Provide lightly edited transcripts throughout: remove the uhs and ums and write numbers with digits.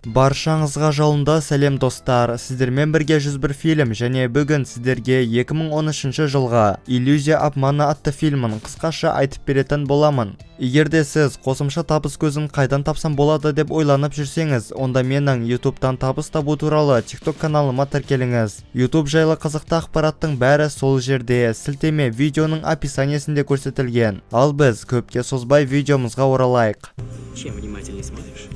Баршаңызға жолында сәлем достар, сіздермен бірге 101 фильм және бүгін сіздерге 2013 жылға «Иллюзия обмана» атты фильмін қысқаша айтып беретін боламын. Егерде сіз қосымша табыс көзін қайдан тапсам болады деп ойланып жүрсеңіз, онда менің YouTube'дан табыс табу туралы TikTok каналыма тіркеліңіз. YouTube жайлы қызықты ақпараттың бәрі сол жерде, сілтеме видеоның описаниесінде көрсетілген. Ал біз көпке созбай видеомызға оралайық. Чем внимательнее смотришь?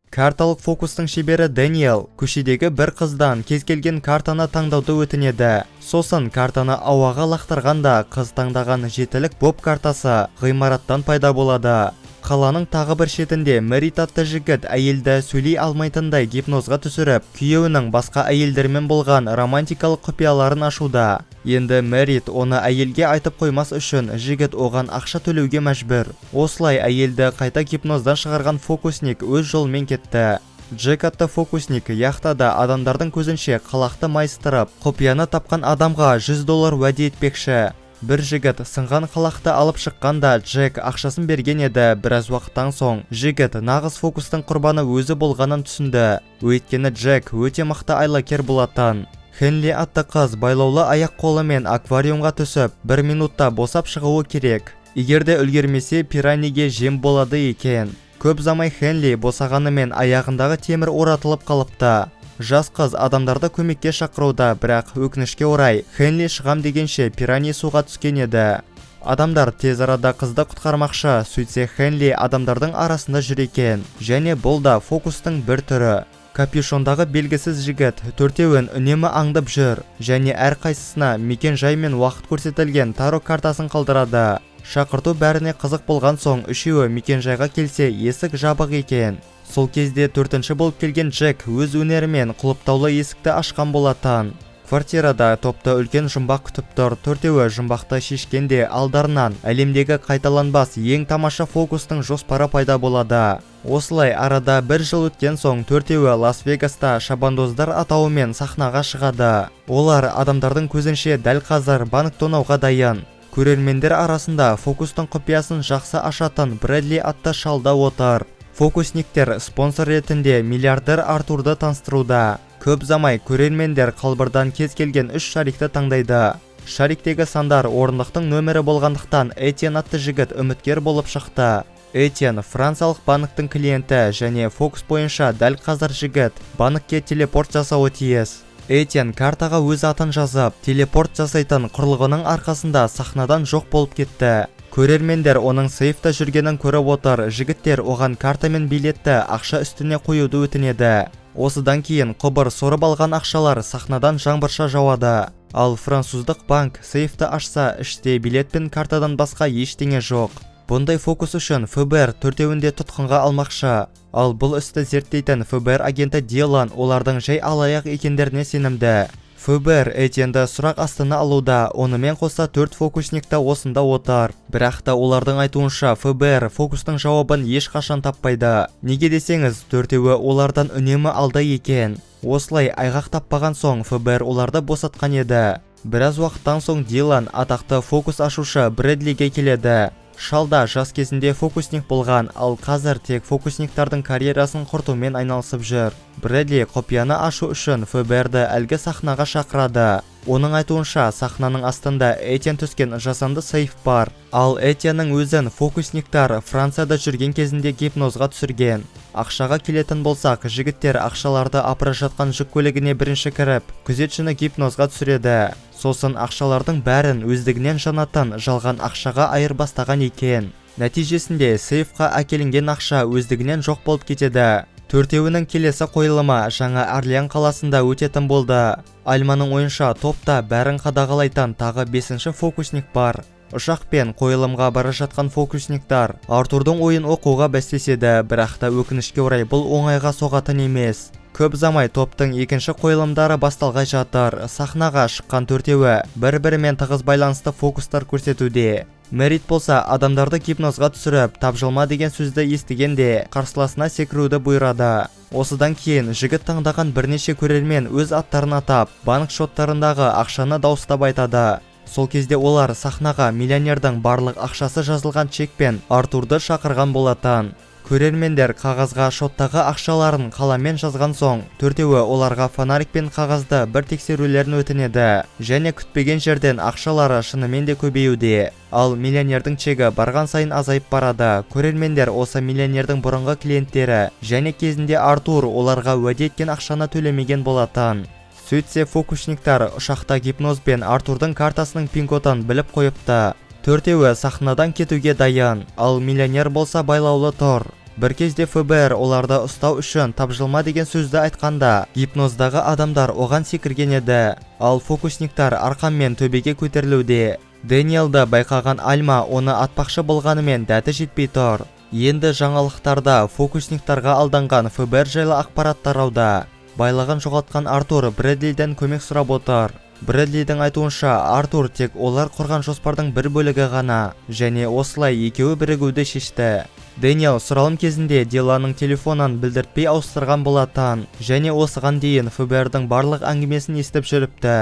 Карталық фокустың шебері Дэниел көшедегі бір қыздан кез келген картаны таңдауды өтінеді. Сосын картаны ауаға лақтырғанда қыз таңдаған жетілік боб картасы ғимараттан пайда болады. Қаланың тағы бір шетінде Мэрит атты жігіт әйелді сөйлей алмайтындай гипнозға түсіріп, күйеуінің басқа әйелдермен болған романтикалық құпияларын ашуда. Енді Мэрит оны әйелге айтып қоймас үшін жігіт оған ақша төлеуге мәжбүр. Осылай әйелді қайта гипноздан шығарған фокусник өз жолымен кетті. Джек атты фокусник яхтада адамдардың көзінше қалақты майыстырып, құпияны тапқан адамға $100 уәде етпекші. Бір жігіт сынған қалақты алып шыққанда Джек ақшасын берген еді. Біраз уақыттан соң жігіт нағыз фокустың құрбаны өзі болғанын түсінді. Өйткені Джек өте мықты айлакер болатын. Хенли атты қыз байлаулы аяқ қолымен аквариумға түсіп, 1 минутта босап шығуы керек. Егерде үлгермесе пираниге жем болады екен. Көп замай Хенли босағанымен аяғындағы темір оратылып қалыпты. Жас қыз адамдарды көмекке шақыруда, бірақ өкінішке орай Хенли шығам дегенше пирани суға түскен еді. Адамдар тез арада қызды құтқармақшы, сөйтсе Хенли адамдардың арасында жүр екен. Және бұл да фокустың бір түрі. Капюшондағы белгісіз жігіт төртеуін үнемі аңдып жүр, және әрқайсысына мекен жай мен уақыт көрсетілген таро картасын қалдырады. Шақырту бәріне қызық болған соң үшеуі мекен жайға келсе есік жабық екен. Сол кезде төртінші болып келген Джек өз өнерімен құлыптаулы есікті ашқан болатын. Квартирада топты үлкен жұмбақ күтіп тұр. Төртеуі жұмбақты шешкенде алдарынан әлемдегі қайталанбас ең тамаша фокустың жоспары пайда болады. Осылай арада 1 жыл өткен соң төртеуі Лас-Вегаста шабандоздар атауымен сахнаға шығады. Олар адамдардың көзінше дәл қазір банк тонауға дайын. Көрермендер арасында фокустың құпиясын жақсы ашатын Брэдли атты шалда отыр. Фокусниктер спонсор ретінде миллиардер Артурды таныстыруда. Көп замай көрермендер қалбырдан кез келген 3 шарикті таңдайды. Шариктегі сандар орындықтың нөмірі болғандықтан Этьен атты жігіт үміткер болып шықты. Этьен франциялық банктың клиенті және фокус бойынша дәл қазір жігіт банкке телепорт жасауы тиіс. Этьен картаға өз атын жазып, телепорт жасайтын құрылғының арқасында сахнадан жоқ болып кетті. Көрермендер оның сейфта жүргенін көріп отыр. Жігіттер оған карта мен билетті ақша үстіне қоюды өтінеді. Осыдан кейін құбыр сорып алған ақшалар сахнадан жаңбырша жауады. Ал француздық банк сейфті ашса, іште билет пен картадан басқа ештеңе жоқ. Бұндай фокус үшін ФБР төртеуінде тұтқынға алмақшы. Ал бұл істі зерттейтін ФБР агенті Дилан олардың жай алаяқ екендеріне сенімді. ФБР Этьенді сұрақ астына алуда, онымен қоса 4 фокусникті осында отыр. Бірақ та олардың айтуынша ФБР фокустың жауабын ешқашан таппайды. Неге десеңіз, төртеуі олардан үнемі алда екен. Осылай айғақ таппаған соң ФБР оларды босатқан еді. Біраз уақыттан соң Дилан атақты фокус ашушы Брэдлиге келеді. Шалда жас кезінде фокусник болған, ал қазір тек фокусниктардың карьерасын құртумен айналысып жүр. Брэдли құпияны ашу үшін ФБРді әлгі сахнаға шақырады. Оның айтуынша сахнаның астында Этьен түскен жасанды сейф бар. Ал Этьеннің өзін фокусниктар Францияда жүрген кезінде гипнозға түсірген. Ақшаға келетін болсақ, жігіттер ақшаларды апара жатқан жүк көлігіне бірінші кіріп, күзетшіні гипнозға түсіреді. Сосын ақшалардың бәрін өздігінен жанатын жалған ақшаға айырбастаған екен. Нәтижесінде сейфқа әкелінген ақша өздігінен жоқ болып кетеді. Төртеуінің келесі қойылымы Жаңа Орлеан қаласында өтетін болды. Альманың ойынша топта бәрін қадағалайтын тағы 5-ші фокусник бар. Ұшақпен қойылымға бара жатқан фокусниктар Артурдың ойын оқуға бәстеседі, бірақ та өкінішке орай бұл оңайға соғатын емес. Көп замай топтың екінші қойылымдары басталғай жатыр. Сахнаға шыққан төртеуі бір-бірімен тығыз байланысты фокустар көрсетуде. Мэрит болса адамдарды гипнозға түсіріп, тапжылма деген сөзді естігенде қарсыласына секіруді бұйырады. Осыдан кейін жігіт таңдаған бірнеше көрермен өз аттарын атап, банк шоттарындағы ақшаны дауыстап айтады. Сол кезде олар сахнаға миллионердің барлық ақшасы жазылған чекпен Артурды шақырған болатын. Көрермендер қағазға шоттағы ақшаларын қаламмен жазған соң, төртеуі оларға фонарик пен қағазды бір тексерулерін өтінеді, және күтпеген жерден ақшалары шынымен де көбеюде. Ал миллионердің чегі барған сайын азайып барады. Көрермендер осы миллионердің бұрынғы клиенттері, және кезінде Артур оларға уәде еткен ақшаны төлемеген болатын. Сөйтсе фокусниктар ұшақта гипнозбен Артурдың картасының пин-кодын біліп қойыпты. Төртеуі сахнадан кетуге дайын, ал миллионер болса байлаулы тұр. Бір кезде ФБР оларды ұстау үшін тапжылма деген сөзді айтқанда, гипноздағы адамдар оған секірген еді, ал фокусниктар арқанмен төбеге көтерілуде. Дэниелді байқаған Альма оны атпақшы болғанымен дәті жетпей тұр. Енді жаңалықтарда фокусниктарға алданған ФБР жайлы ақпарат тарауда. Байлығын жоғалтқан Артур Брэдлиден көмек сұрап отыр. Брэдлидің айтуынша, Артур тек олар құрған жоспардың бір бөлігі ғана, және осылай екеуі бірігуді шешті. Дэниел сұралым кезінде Диланның телефонын білдіртпей ауыстырған болатын, және осыған дейін ФБРдің барлық әңгімесін естіп жүріпті.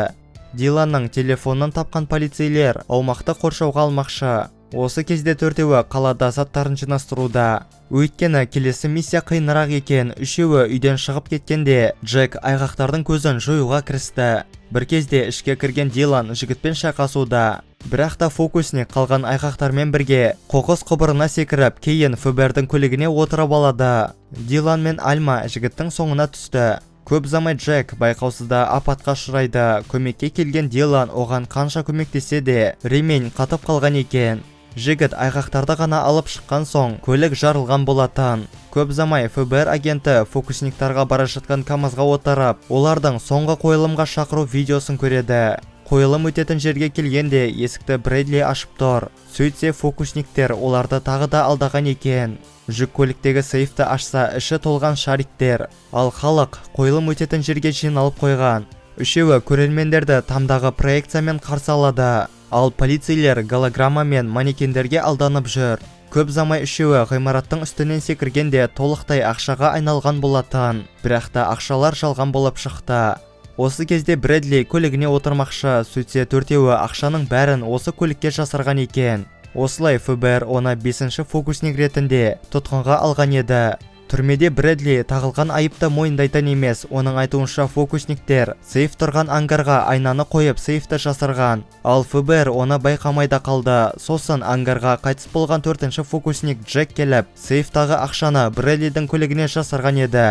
Диланның телефонын тапқан полицейлер аумақты қоршауға алмақшы. Осы кезде төртеуі қалада заттарын жинастыруда. Өйткені келесі миссия қиынырақ екен. Үшеуі үйден шығып кеткенде, Джек айғақтардың көзін жоюға кірісті. Бір кезде ішке кірген Дилан жігітпен шайқасуда. Бірақ та фокусник қалған айғақтармен бірге қоқыс құбырына секіріп, кейін ФБРдің көлігіне отырып алады. Дилан мен Альма жігіттің соңына түсті. Көп замай Джек байқаусызда апатқа ұшырайды. Көмекке келген Дилан оған қанша көмектесе де ремень қатып қалған екен. Жігіт айғақтарды ғана алып шыққан соң, көлік жарылған болатын. Көп замай ФБР агенті фокусниктарға бара жатқан КамАЗға отырып, олардың соңғы қойылымға шақыру видеосын көреді. Қойылым өтетін жерге келгенде есікті Брэдли ашып тұр. Сөйтсе фокусниктер оларды тағы да алдаған екен. Жүк көліктегі сейфті ашса, іші толған шариктер. Ал халық қойылым өтетін жерге жиналып қойған. Үшеуі көрермендерді тамдағы проекциямен қарсы алады. Ал полицейлер голограмма мен манекендерге алданып жүр. Көп замай үшеуі ғимараттың үстінен секіргенде толықтай ақшаға айналған болатын. Бірақ та ақшалар жалған болып шықты. Осы кезде Брэдли көлігіне отырмақшы, сөйтсе төртеуі ақшаның бәрін осы көлікке жасырған екен. Осылай ФБР оны 5-ші фокусник ретінде тұтқынға алған еді. Түрмеде Брэдли тағылған айыпты мойындайтын емес. Оның айтуынша фокусниктер сейф тұрған ангарға айнаны қойып сейфті жасырған. Ал ФБР оны байқамайда қалды. Сосын ангарға қайтыс болған 4-ші фокусник Джек келіп, сейфтағы ақшаны Брэдлидің көлігіне жасырған еді.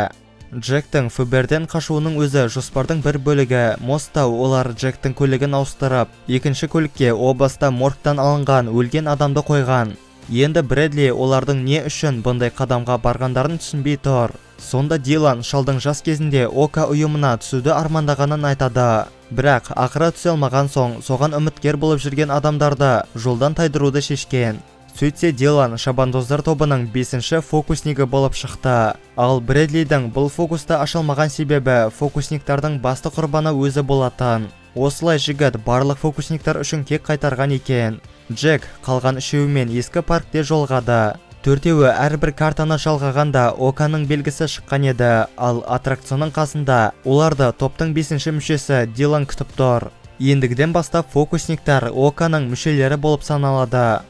Джектің ФБРден қашуының өзі жоспардың бір бөлігі. Моста олар Джектің көлігін ауыстырып, екінші көлікке о баста моргтан алынған өлген адамды қойған. Енді Брэдли олардың не үшін бұндай қадамға барғандарын түсінбей тұр. Сонда Дилан шалдың жас кезінде Ока ұйымына түсуді армандағанын айтады. Бірақ ақыры түсе алмаған соң, соған үміткер болып жүрген адамдарды жолдан тайдыруды шешкен. Сөйтсе Дилан шабандоздар тобының 5-ші фокуснигі болып шықты. Ал Брэдлидің бұл фокусты ашылмаған себебі фокусниктардың басты құрбаны өзі болатын. Осылай жігіт барлық фокусниктар үшін кек қайтарған екен. Джек қалған үшеуімен ескі паркте жолғады. Төртеуі әрбір картаны жалғағанда Оканың белгісі шыққан еді, ал аттракционның қасында оларды топтың 5-ші мүшесі Дилан күтіп тұр. Ендігіден бастап фокусниктар Оканың мүшелері болып саналады.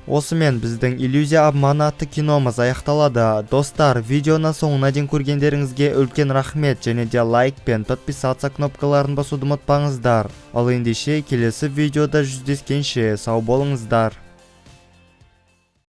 Осымен біздің иллюзия обманы атты киномыз аяқталады. Достар, видеоны соңына дейін көргендеріңізге үлкен рахмет, және де лайк пен подписаться кнопкаларын басуды ұмытпаңыздар. Ал ендеше келесі видеода жүздескенше сау болыңыздар.